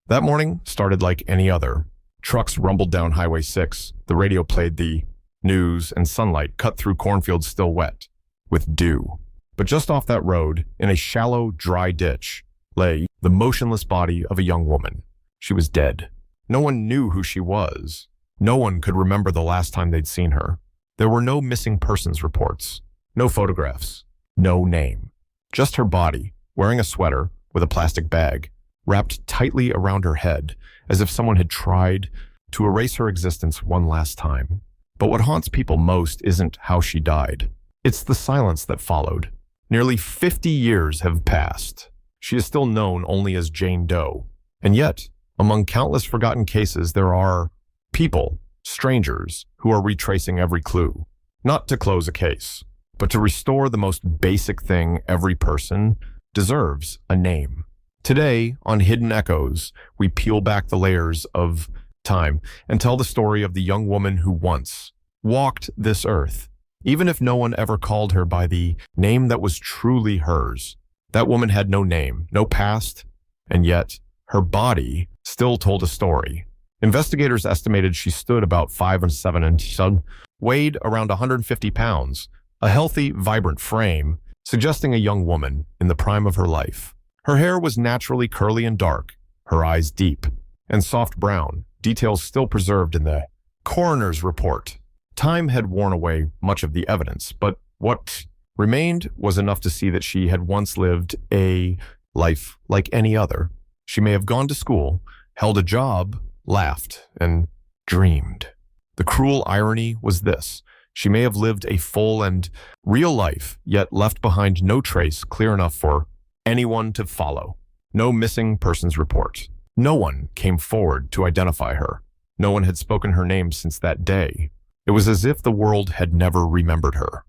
That morning started like any other. Trucks rumbled down Highway 6. The radio played the news, and sunlight cut through cornfields still wet with dew. But just off that road, in a shallow, dry ditch, lay the motionless body of a young woman. She was dead. No one knew who she was. No one could remember the last time they'd seen her. There were no missing persons reports, no photographs, no name. Just her body, wearing a sweater with a plastic bag, wrapped tightly around her head, as if someone had tried to erase her existence one last time. But what haunts people most isn't how she died. It's the silence that followed. Nearly 50 years have passed. She is still known only as Jane Doe. And yet, among countless forgotten cases, there are people, strangers, who are retracing every clue. Not to close a case, but to restore the most basic thing every person deserves: a name. Today, on Hidden Echoes, we peel back the layers of time and tell the story of the young woman who once walked this earth, even if no one ever called her by the name that was truly hers. That woman had no name, no past, and yet her body still told a story. Investigators estimated she stood about 5'7" and weighed around 150 pounds, a healthy, vibrant frame, suggesting a young woman in the prime of her life. Her hair was naturally curly and dark, her eyes deep and soft brown, details still preserved in the coroner's report. Time had worn away much of the evidence, but what remained was enough to see that she had once lived a life like any other. She may have gone to school, held a job, laughed, and dreamed. The cruel irony was this: she may have lived a full and real life, yet left behind no trace clear enough for anyone to follow. No missing persons report. No one came forward to identify her. No one had spoken her name since that day. It was as if the world had never remembered her.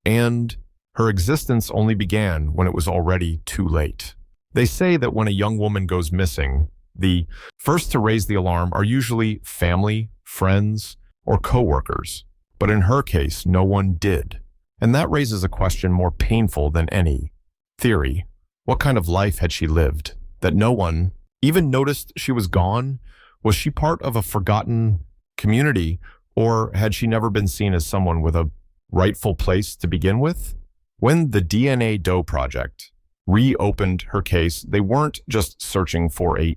And her existence only began when it was already too late. They say that when a young woman goes missing, the first to raise the alarm are usually family, friends, or co-workers. But in her case, no one did. And that raises a question more painful than any theory. What kind of life had she lived that no one even noticed she was gone? Was she part of a forgotten community, or had she never been seen as someone with a rightful place to begin with? When the DNA Doe Project reopened her case, they weren't just searching for a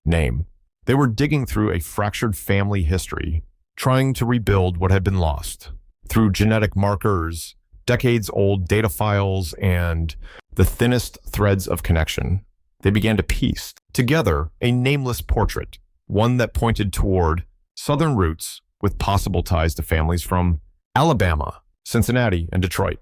name. They were digging through a fractured family history, trying to rebuild what had been lost. Through genetic markers, decades-old data files, and the thinnest threads of connection, they began to piece together a nameless portrait, one that pointed toward Southern roots with possible ties to families from Alabama, Cincinnati, and Detroit.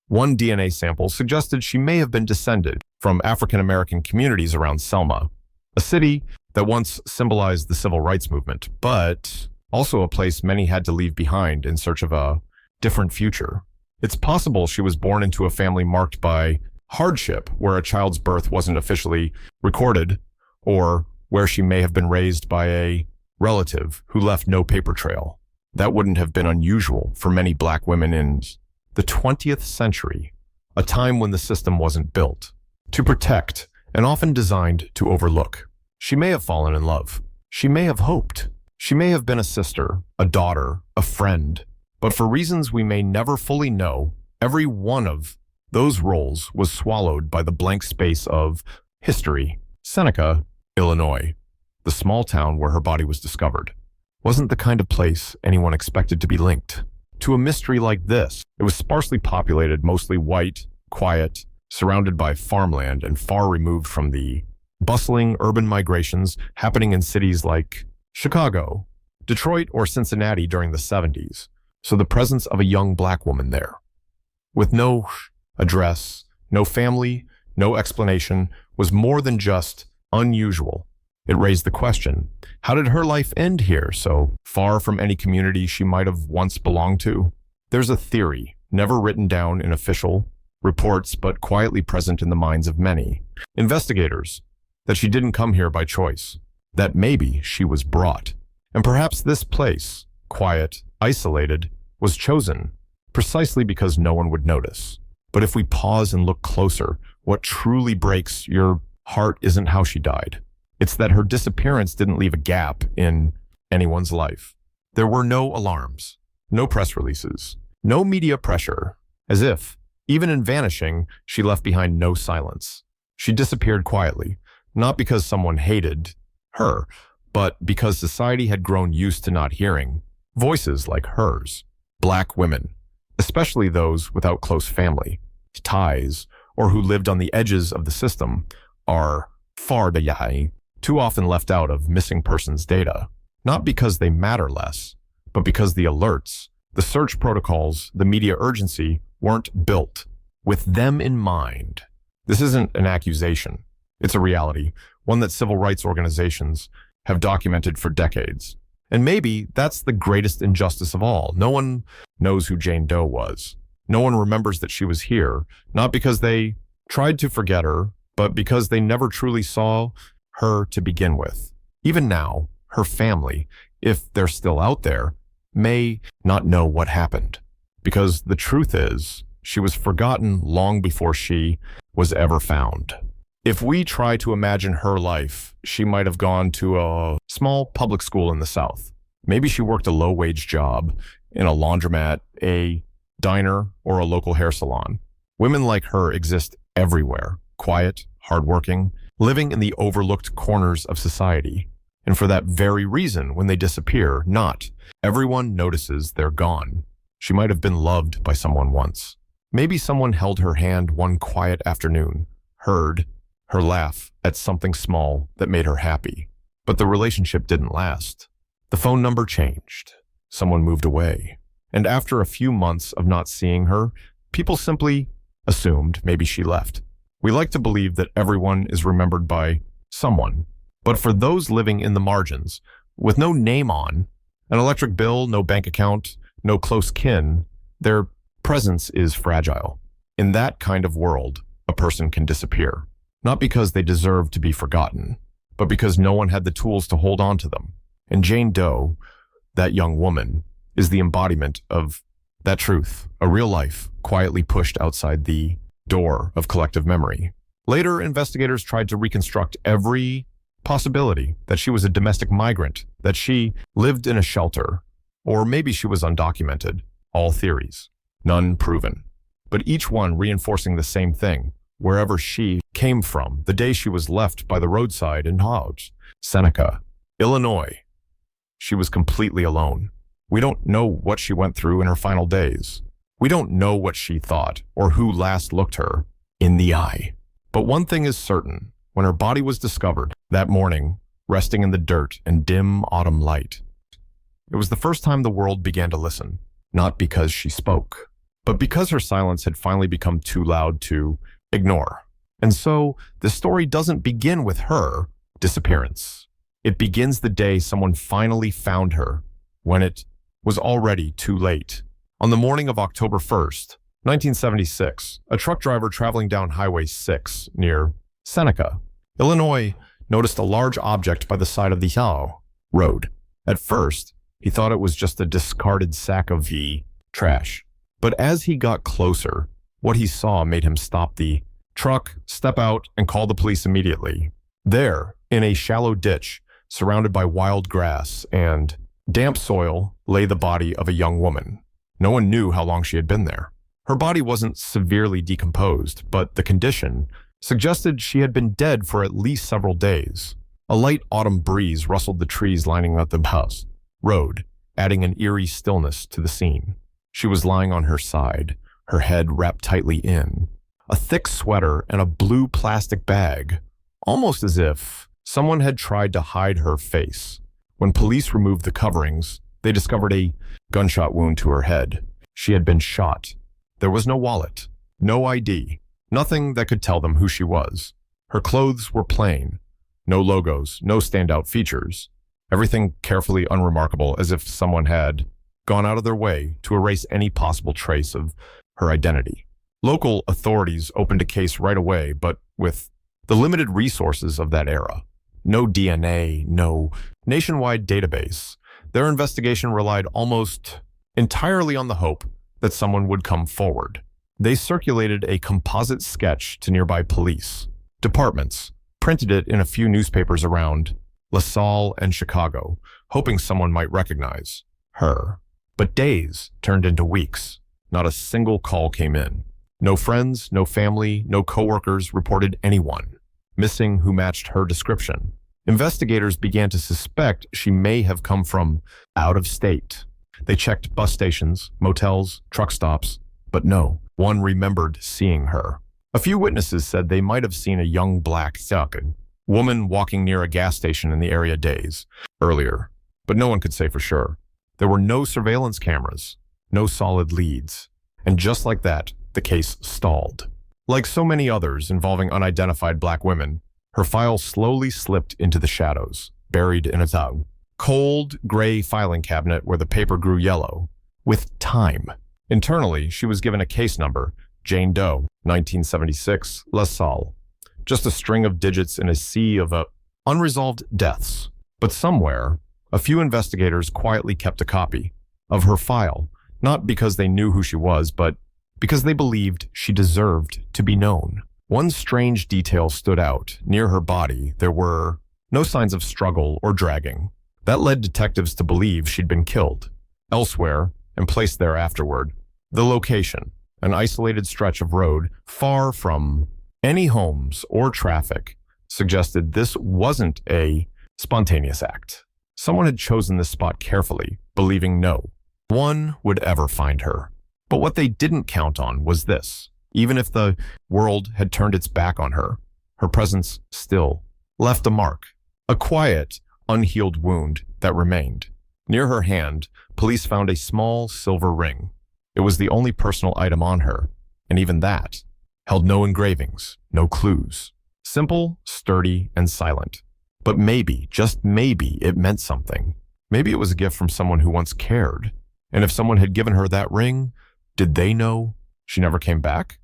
One DNA sample suggested she may have been descended from African-American communities around Selma, a city that once symbolized the civil rights movement, but also a place many had to leave behind in search of a different future. It's possible she was born into a family marked by hardship, where a child's birth wasn't officially recorded, or where she may have been raised by a relative who left no paper trail. That wouldn't have been unusual for many black women in the 20th century, a time when the system wasn't built to protect and often designed to overlook. She may have fallen in love. She may have hoped. She may have been a sister, a daughter, a friend. But for reasons we may never fully know, every one of those roles was swallowed by the blank space of history. Seneca, Illinois, the small town where her body was discovered, wasn't the kind of place anyone expected to be linked to a mystery like this. It was sparsely populated, mostly white, quiet, surrounded by farmland, and far removed from the bustling urban migrations happening in cities like Chicago, Detroit, or Cincinnati during the 70s. So the presence of a young black woman there, with no address, no family, no explanation, was more than just unusual. It raised the question, how did her life end here, so far from any community she might have once belonged to? There's a theory, never written down in official reports, but quietly present in the minds of many investigators, that she didn't come here by choice, that maybe she was brought. And perhaps this place, quiet, isolated, was chosen precisely because no one would notice. But if we pause and look closer, what truly breaks your heart isn't how she died. It's that her disappearance didn't leave a gap in anyone's life. There were no alarms, no press releases, no media pressure, as if, even in vanishing, she left behind no silence. She disappeared quietly, not because someone hated her, but because society had grown used to not hearing voices like hers. Black women, especially those without close family ties or who lived on the edges of the system, are too often left out of missing persons data, not because they matter less, but because the alerts, the search protocols, the media urgency weren't built with them in mind. This isn't an accusation. It's a reality, one that civil rights organizations have documented for decades. And maybe that's the greatest injustice of all. No one knows who Jane Doe was. No one remembers that she was here, not because they tried to forget her, but because they never truly saw her to begin with. Even now, her family, if they're still out there, may not know what happened. Because the truth is, she was forgotten long before she was ever found. If we try to imagine her life, she might have gone to a small public school in the South. Maybe she worked a low-wage job in a laundromat, a diner, or a local hair salon. Women like her exist everywhere, quiet, hardworking, living in the overlooked corners of society. And for that very reason, when they disappear, not everyone notices they're gone. She might have been loved by someone once. Maybe someone held her hand one quiet afternoon, heard her laugh at something small that made her happy. But the relationship didn't last. The phone number changed. Someone moved away. And after a few months of not seeing her, people simply assumed maybe she left. We like to believe that everyone is remembered by someone. But for those living in the margins, with no name on, an electric bill, no bank account, no close kin, their presence is fragile. In that kind of world, a person can disappear. Not because they deserve to be forgotten, but because no one had the tools to hold on to them. And Jane Doe, that young woman, is the embodiment of that truth, a real life quietly pushed outside the door of collective memory. Later, investigators tried to reconstruct every possibility that she was a domestic migrant, that she lived in a shelter, or maybe she was undocumented. All theories, none proven, but each one reinforcing the same thing. Wherever she came from, the day she was left by the roadside in Seneca, Illinois, she was completely alone. We don't know what she went through in her final days. We don't know what she thought or who last looked her in the eye. But one thing is certain, when her body was discovered that morning, resting in the dirt and dim autumn light, it was the first time the world began to listen, not because she spoke, but because her silence had finally become too loud to ignore. And so the story doesn't begin with her disappearance. It begins the day someone finally found her, when it was already too late. On the morning of October 1st, 1976, a truck driver traveling down Highway 6 near Seneca, Illinois, noticed a large object by the side of the road. At first, he thought it was just a discarded sack of trash. But as he got closer, what he saw made him stop the truck, step out, and call the police immediately. There, in a shallow ditch, surrounded by wild grass and damp soil, lay the body of a young woman. No one knew how long she had been there. Her body wasn't severely decomposed, but the condition suggested she had been dead for at least several days. A light autumn breeze rustled the trees lining up the road, adding an eerie stillness to the scene. She was lying on her side, her head wrapped tightly in a thick sweater and a blue plastic bag, almost as if someone had tried to hide her face. When police removed the coverings, they discovered a gunshot wound to her head. She had been shot. There was no wallet, no ID, nothing that could tell them who she was. Her clothes were plain, no logos, no standout features. Everything carefully unremarkable, as if someone had gone out of their way to erase any possible trace of her identity. Local authorities opened a case right away, but with the limited resources of that era, no DNA, no nationwide database, their investigation relied almost entirely on the hope that someone would come forward. They circulated a composite sketch to nearby police departments, printed it in a few newspapers around LaSalle and Chicago, hoping someone might recognize her. But days turned into weeks. Not a single call came in. No friends, no family, no coworkers reported anyone missing who matched her description. Investigators began to suspect she may have come from out of state. They checked bus stations, motels, truck stops, but no one remembered seeing her. A few witnesses said they might have seen a young black woman walking near a gas station in the area days earlier, but no one could say for sure. There were no surveillance cameras, no solid leads, and just like that, the case stalled. Like so many others involving unidentified black women, her file slowly slipped into the shadows, buried in a cold, gray filing cabinet where the paper grew yellow with time. Internally, she was given a case number, Jane Doe, 1976, LaSalle. Just a string of digits in a sea of unresolved deaths. But somewhere, a few investigators quietly kept a copy of her file, not because they knew who she was, but because they believed she deserved to be known. One strange detail stood out. Near her body, there were no signs of struggle or dragging. That led detectives to believe she'd been killed. Elsewhere, and placed there afterward, the location, an isolated stretch of road far from any homes or traffic, suggested this wasn't a spontaneous act. Someone had chosen this spot carefully, believing no one would ever find her. But what they didn't count on was this. Even if the world had turned its back on her, her presence still left a mark, a quiet, unhealed wound that remained. Near her hand, police found a small silver ring. It was the only personal item on her, and even that held no engravings, no clues. Simple, sturdy, and silent. But maybe, just maybe, it meant something. Maybe it was a gift from someone who once cared. And if someone had given her that ring, did they know she never came back?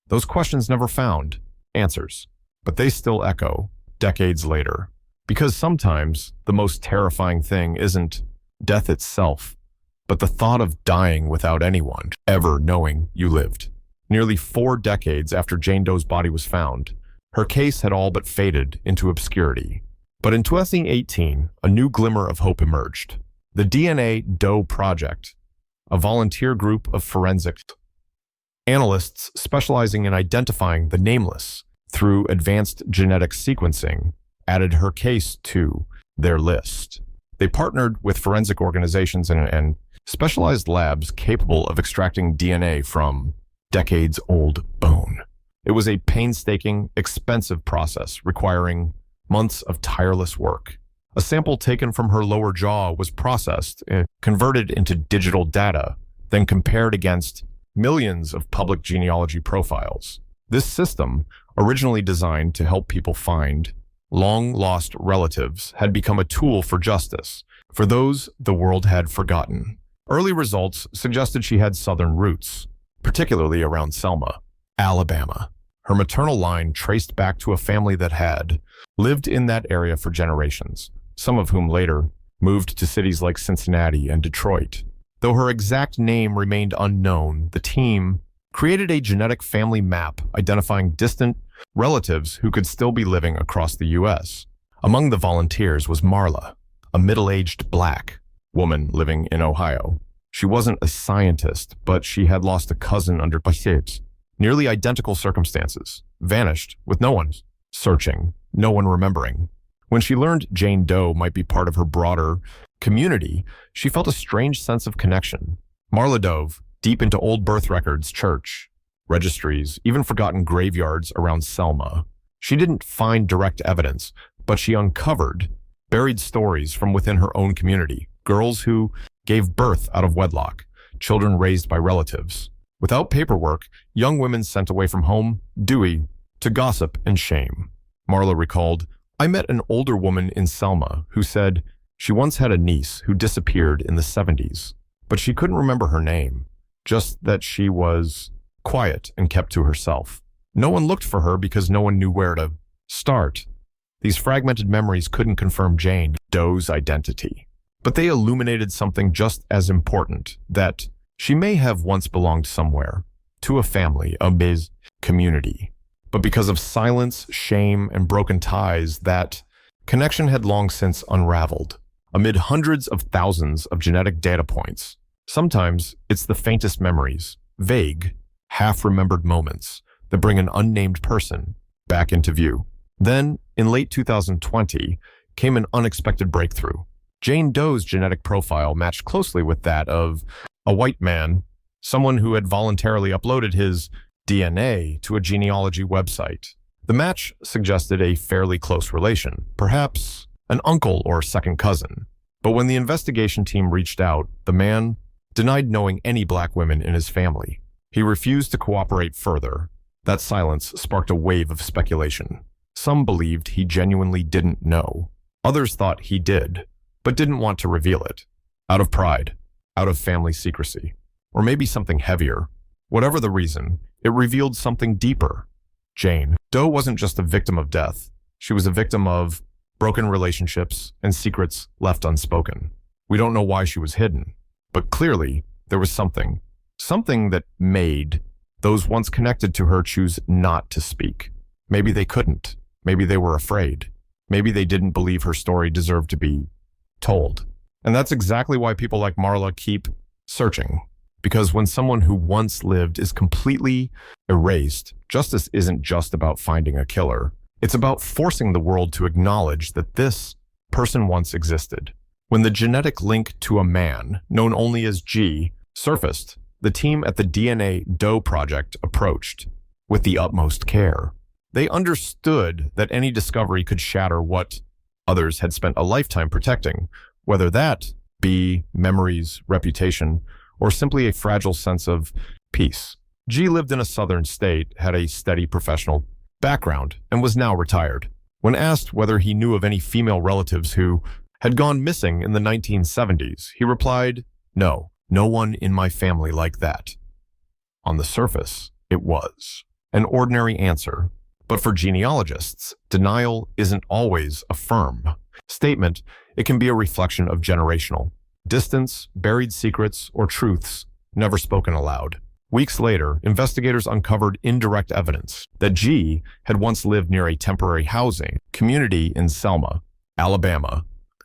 Those questions never found answers, but they still echo decades later. Because sometimes the most terrifying thing isn't death itself, but the thought of dying without anyone ever knowing you lived. Nearly 4 decades after Jane Doe's body was found, her case had all but faded into obscurity. But in 2018, a new glimmer of hope emerged. The DNA Doe Project, a volunteer group of forensic analysts specializing in identifying the nameless through advanced genetic sequencing, added her case to their list. They partnered with forensic organizations and specialized labs capable of extracting DNA from decades-old bone. It was a painstaking, expensive process requiring months of tireless work. A sample taken from her lower jaw was processed, converted into digital data, then compared against millions of public genealogy profiles. This system, originally designed to help people find long-lost relatives, had become a tool for justice, for those the world had forgotten. Early results suggested she had Southern roots, particularly around Selma, Alabama. Her maternal line traced back to a family that had lived in that area for generations, some of whom later moved to cities like Cincinnati and Detroit. Though her exact name remained unknown, the team created a genetic family map identifying distant relatives who could still be living across the U.S. Among the volunteers was Marla, a middle-aged black woman living in Ohio. She wasn't a scientist, but she had lost a cousin under nearly identical circumstances, vanished with no one searching, no one remembering. When she learned Jane Doe might be part of her broader community, she felt a strange sense of connection. Marla dove deep into old birth records, church registries, even forgotten graveyards around Selma. She didn't find direct evidence, but she uncovered buried stories from within her own community. Girls who gave birth out of wedlock, children raised by relatives. Without paperwork, young women sent away from home, due to gossip and shame. Marla recalled, "I met an older woman in Selma who said she once had a niece who disappeared in the 70s, but she couldn't remember her name, just that she was quiet and kept to herself. No one looked for her because no one knew where to start." These fragmented memories couldn't confirm Jane Doe's identity, but they illuminated something just as important, that she may have once belonged somewhere, to a family, a community. But because of silence, shame, and broken ties, that connection had long since unraveled. Amid hundreds of thousands of genetic data points, sometimes it's the faintest memories, vague, half-remembered moments that bring an unnamed person back into view. Then, in late 2020, came an unexpected breakthrough. Jane Doe's genetic profile matched closely with that of a white man, someone who had voluntarily uploaded his DNA to a genealogy website. The match suggested a fairly close relation, perhaps an uncle or second cousin. But when the investigation team reached out, the man denied knowing any black women in his family. He refused to cooperate further. That silence sparked a wave of speculation. Some believed he genuinely didn't know. Others thought he did, but didn't want to reveal it. Out of pride, out of family secrecy, or maybe something heavier. Whatever the reason, it revealed something deeper. Jane Doe wasn't just a victim of death. She was a victim of broken relationships and secrets left unspoken. We don't know why she was hidden, but clearly there was something that made those once connected to her choose not to speak. Maybe they couldn't. Maybe they were afraid. Maybe they didn't believe her story deserved to be told. And that's exactly why people like Marla keep searching. Because when someone who once lived is completely erased, justice isn't just about finding a killer. It's about forcing the world to acknowledge that this person once existed. When the genetic link to a man, known only as G, surfaced, the team at the DNA Doe Project approached with the utmost care. They understood that any discovery could shatter what others had spent a lifetime protecting, whether that be memories, reputation, or simply a fragile sense of peace. G lived in a southern state, had a steady professional background, and was now retired. When asked whether he knew of any female relatives who had gone missing in the 1970s, he replied, "No, no one in my family like that." On the surface, it was an ordinary answer. But for genealogists, denial isn't always a firm statement. It can be a reflection of generational distance, buried secrets, or truths never spoken aloud. Weeks later, investigators uncovered indirect evidence that G had once lived near a temporary housing community in Selma, Alabama,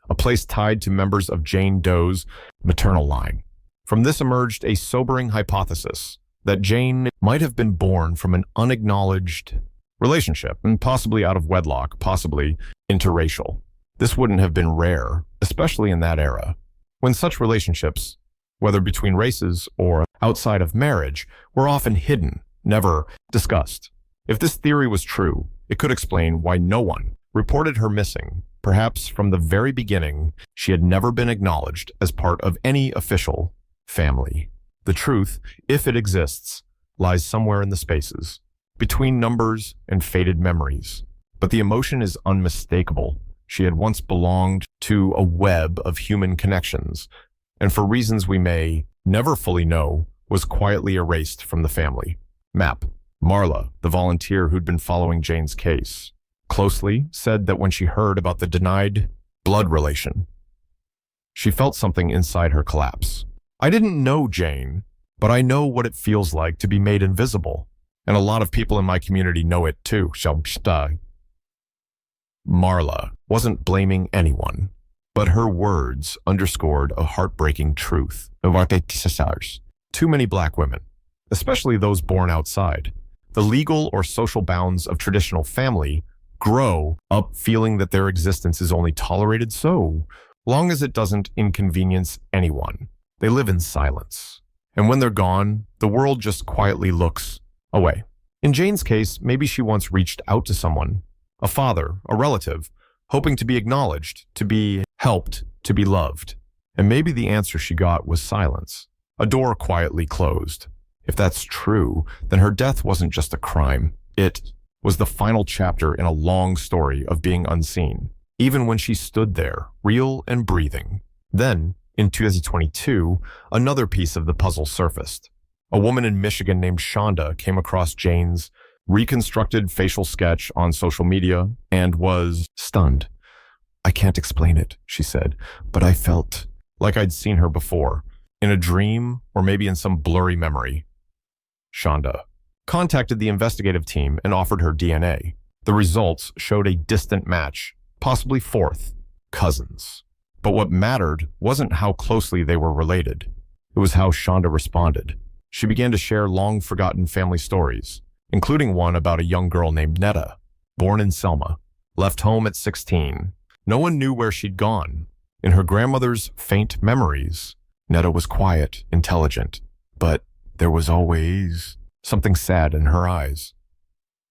a place tied to members of Jane Doe's maternal line. From this emerged a sobering hypothesis that Jane might have been born from an unacknowledged relationship, and possibly out of wedlock, possibly interracial. This wouldn't have been rare, especially in that era, when such relationships, whether between races or outside of marriage, were often hidden, never discussed. If this theory was true, it could explain why no one reported her missing. Perhaps from the very beginning, she had never been acknowledged as part of any official family. The truth, if it exists, lies somewhere in the spaces, between numbers and faded memories. But the emotion is unmistakable. She had once belonged to a web of human connections, and for reasons we may never fully know, was quietly erased from the family. Map. Marla, the volunteer who'd been following Jane's case closely, said that when she heard about the denied blood relation, she felt something inside her collapse. "I didn't know Jane, but I know what it feels like to be made invisible. And a lot of people in my community know it too." Marla wasn't blaming anyone, but her words underscored a heartbreaking truth. Too many black women, especially those born outside the legal or social bounds of traditional family, grow up feeling that their existence is only tolerated so long as it doesn't inconvenience anyone. They live in silence. And when they're gone, the world just quietly looks away. In Jane's case, maybe she once reached out to someone, a father, a relative, hoping to be acknowledged, to be helped, to be loved. And maybe the answer she got was silence. A door quietly closed. If that's true, then her death wasn't just a crime. It was the final chapter in a long story of being unseen, even when she stood there, real and breathing. Then, in 2022, another piece of the puzzle surfaced. A woman in Michigan named Shonda came across Jane's reconstructed facial sketch on social media and was stunned. "I can't explain it," she said, "but I felt like I'd seen her before, in a dream or maybe in some blurry memory." Shonda, contacted the investigative team and offered her DNA. The results showed a distant match, possibly fourth, cousins. But what mattered wasn't how closely they were related. It was how Shonda responded. She began to share long-forgotten family stories, including one about a young girl named Netta, born in Selma, left home at 16. No one knew where she'd gone. In her grandmother's faint memories, Netta was quiet, intelligent, but there was always something sad in her eyes.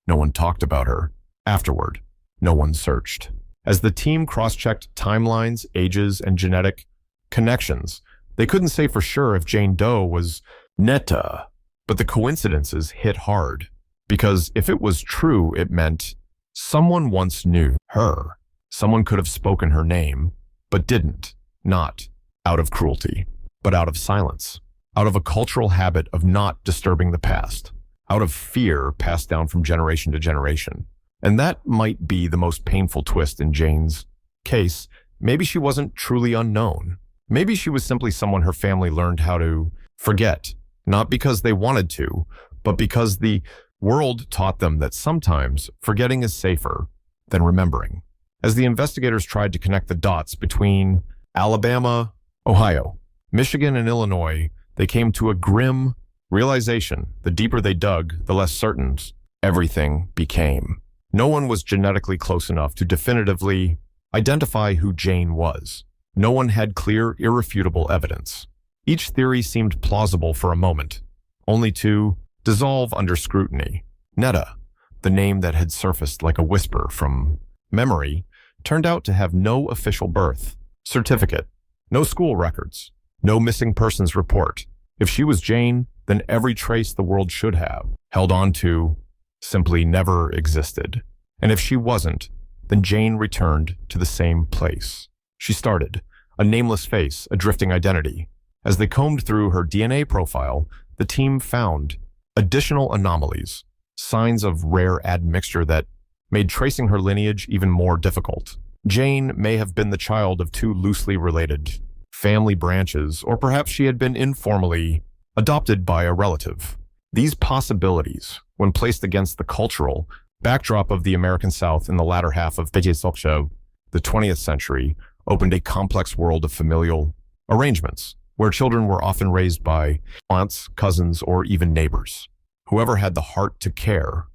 No one talked about her. Afterward, no one searched. As the team cross-checked timelines, ages, and genetic connections, they couldn't say for sure if Jane Doe was Netta, but the coincidences hit hard. Because if it was true, it meant someone once knew her. Someone could have spoken her name, but didn't. Not out of cruelty, but out of silence. Out of a cultural habit of not disturbing the past. Out of fear passed down from generation to generation. And that might be the most painful twist in Jane's case. Maybe she wasn't truly unknown. Maybe she was simply someone her family learned how to forget. Not because they wanted to, but because the world taught them that sometimes forgetting is safer than remembering. As the investigators tried to connect the dots between Alabama, Ohio, Michigan, and Illinois, they came to a grim realization. The deeper they dug, the less certain everything became. No one was genetically close enough to definitively identify who Jane was. No one had clear, irrefutable evidence. Each theory seemed plausible for a moment, only to dissolve under scrutiny. Netta, the name that had surfaced like a whisper from memory, turned out to have no official birth certificate, no school records, no missing persons report. If she was Jane, then every trace the world should have held on to simply never existed. And if she wasn't, then Jane returned to the same place. She started, a nameless face, a drifting identity. As they combed through her DNA profile, the team found additional anomalies, signs of rare admixture that made tracing her lineage even more difficult. Jane may have been the child of two loosely related family branches, or perhaps she had been informally adopted by a relative. These possibilities, when placed against the cultural backdrop of the American South in the latter half of the 20th century, opened a complex world of familial arrangements, where children were often raised by aunts, cousins, or even neighbors. Whoever had the heart to care,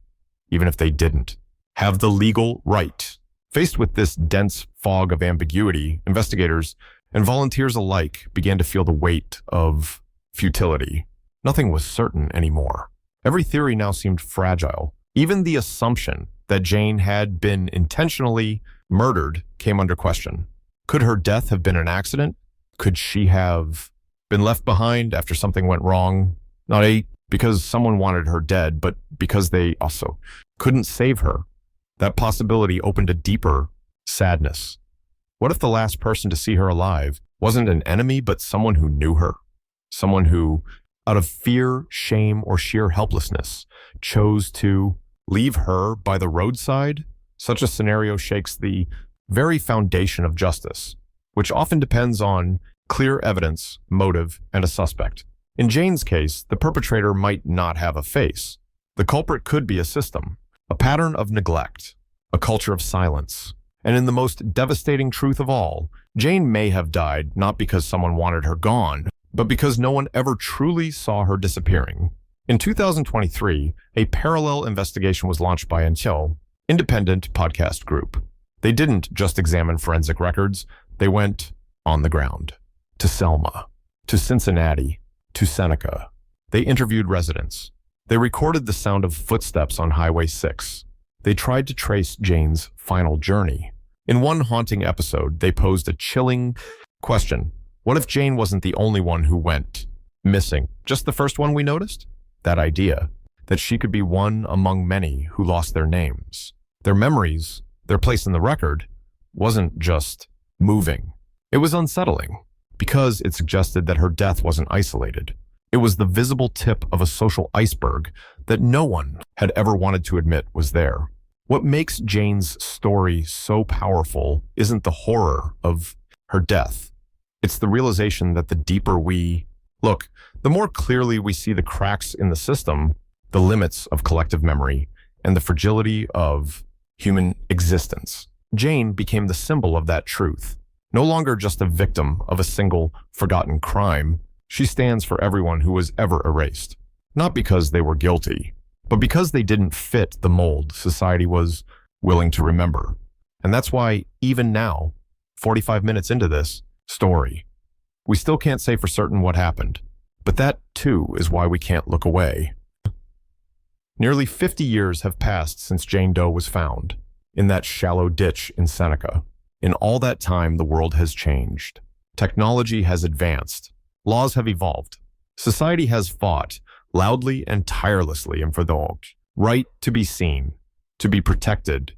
even if they didn't, have the legal right. Faced with this dense fog of ambiguity, investigators and volunteers alike began to feel the weight of futility. Nothing was certain anymore. Every theory now seemed fragile. Even the assumption that Jane had been intentionally murdered came under question. Could her death have been an accident? Could she have been left behind after something went wrong? Not because someone wanted her dead, but because they also couldn't save her. That possibility opened a deeper sadness. What if the last person to see her alive wasn't an enemy, but someone who knew her? Someone who, out of fear, shame, or sheer helplessness, chose to leave her by the roadside? Such a scenario shakes the very foundation of justice, which often depends on clear evidence, motive, and a suspect. In Jane's case, the perpetrator might not have a face. The culprit could be a system, a pattern of neglect, a culture of silence. And in the most devastating truth of all, Jane may have died not because someone wanted her gone, but because no one ever truly saw her disappearing. In 2023, a parallel investigation was launched by Unsolved, independent podcast group. They didn't just examine forensic records, they went on the ground. To Selma, to Cincinnati, to Seneca. They interviewed residents. They recorded the sound of footsteps on Highway 6. They tried to trace Jane's final journey. In one haunting episode, they posed a chilling question. What if Jane wasn't the only one who went missing? Just the first one we noticed? That idea, that she could be one among many who lost their names. Their memories, their place in the record, wasn't just moving. It was unsettling, because it suggested that her death wasn't isolated. It was the visible tip of a social iceberg that no one had ever wanted to admit was there. What makes Jane's story so powerful isn't the horror of her death. It's the realization that the deeper we look, the more clearly we see the cracks in the system, the limits of collective memory, and the fragility of human existence. Jane became the symbol of that truth. No longer just a victim of a single forgotten crime, she stands for everyone who was ever erased. Not because they were guilty, but because they didn't fit the mold society was willing to remember. And that's why, even now, 45 minutes into this story, we still can't say for certain what happened. But that, too, is why we can't look away. Nearly 50 years have passed since Jane Doe was found, in that shallow ditch in Seneca. In all that time, the world has changed. Technology has advanced. Laws have evolved. Society has fought, loudly and tirelessly, and for the right to be seen, to be protected,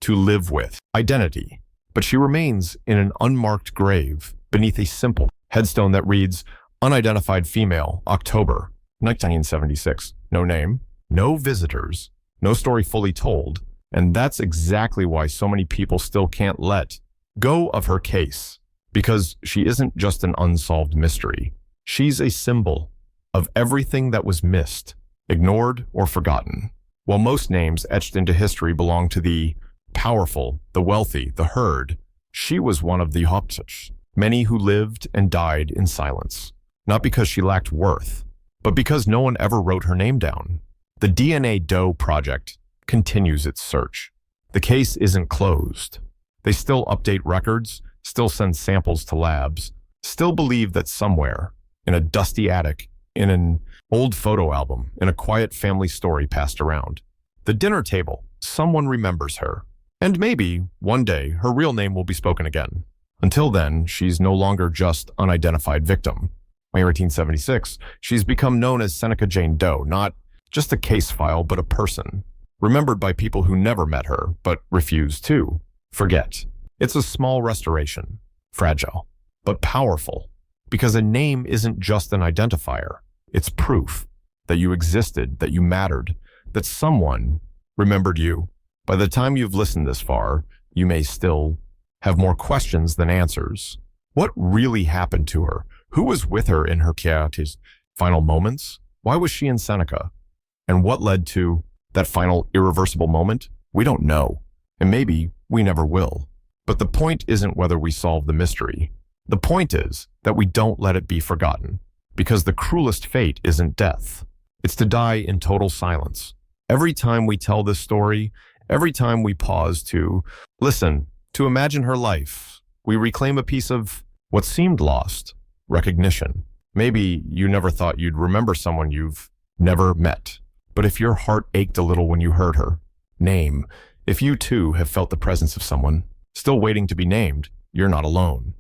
to live with identity. But she remains in an unmarked grave beneath a simple headstone that reads, Unidentified female, October, 1976. No name, no visitors, no story fully told. And that's exactly why so many people still can't let go of her case. Because she isn't just an unsolved mystery. She's a symbol of everything that was missed, ignored, or forgotten. While most names etched into history belong to the powerful, the wealthy, the herd, she was one of the hoptich, many who lived and died in silence. Not because she lacked worth, but because no one ever wrote her name down. The DNA Doe project continues its search. The case isn't closed. They still update records, still send samples to labs, still believe that somewhere, in a dusty attic, in an old photo album, in a quiet family story passed around, the dinner table, someone remembers her. And maybe, one day, her real name will be spoken again. Until then, she's no longer just unidentified victim. By 1876, she's become known as Seneca Jane Doe, not just a case file, but a person, remembered by people who never met her, but refused to forget. It's a small restoration, fragile, but powerful, because a name isn't just an identifier. It's proof that you existed, that you mattered, that someone remembered you. By the time you've listened this far, you may still have more questions than answers. What really happened to her? Who was with her in her chaotic final moments? Why was she in Seneca? And what led to that final irreversible moment? We don't know, and maybe we never will. But the point isn't whether we solve the mystery. The point is that we don't let it be forgotten, because the cruelest fate isn't death. It's to die in total silence. Every time we tell this story, every time we pause to listen, to imagine her life, we reclaim a piece of what seemed lost, recognition. Maybe you never thought you'd remember someone you've never met. But if your heart ached a little when you heard her name, if you too have felt the presence of someone still waiting to be named, you're not alone.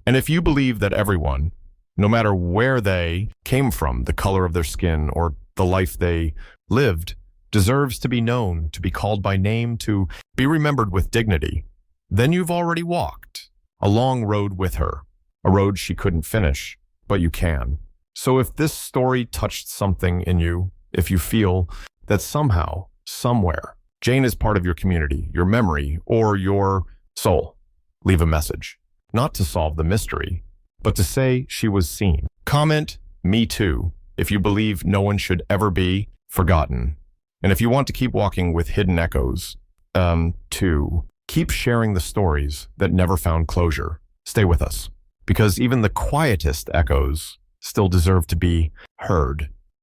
And if you believe that everyone, no matter where they came from, the color of their skin, or the life they lived, deserves to be known, to be called by name, to be remembered with dignity, then you've already walked a long road with her, a road she couldn't finish, but you can. So if this story touched something in you, if you feel that somehow, somewhere, Jane is part of your community, your memory, or your soul, leave a message. Not to solve the mystery, but to say she was seen. Comment, me too, if you believe no one should ever be forgotten. And if you want to keep walking with hidden echoes, to keep sharing the stories that never found closure. Stay with us, because even the quietest echoes still deserve to be heard.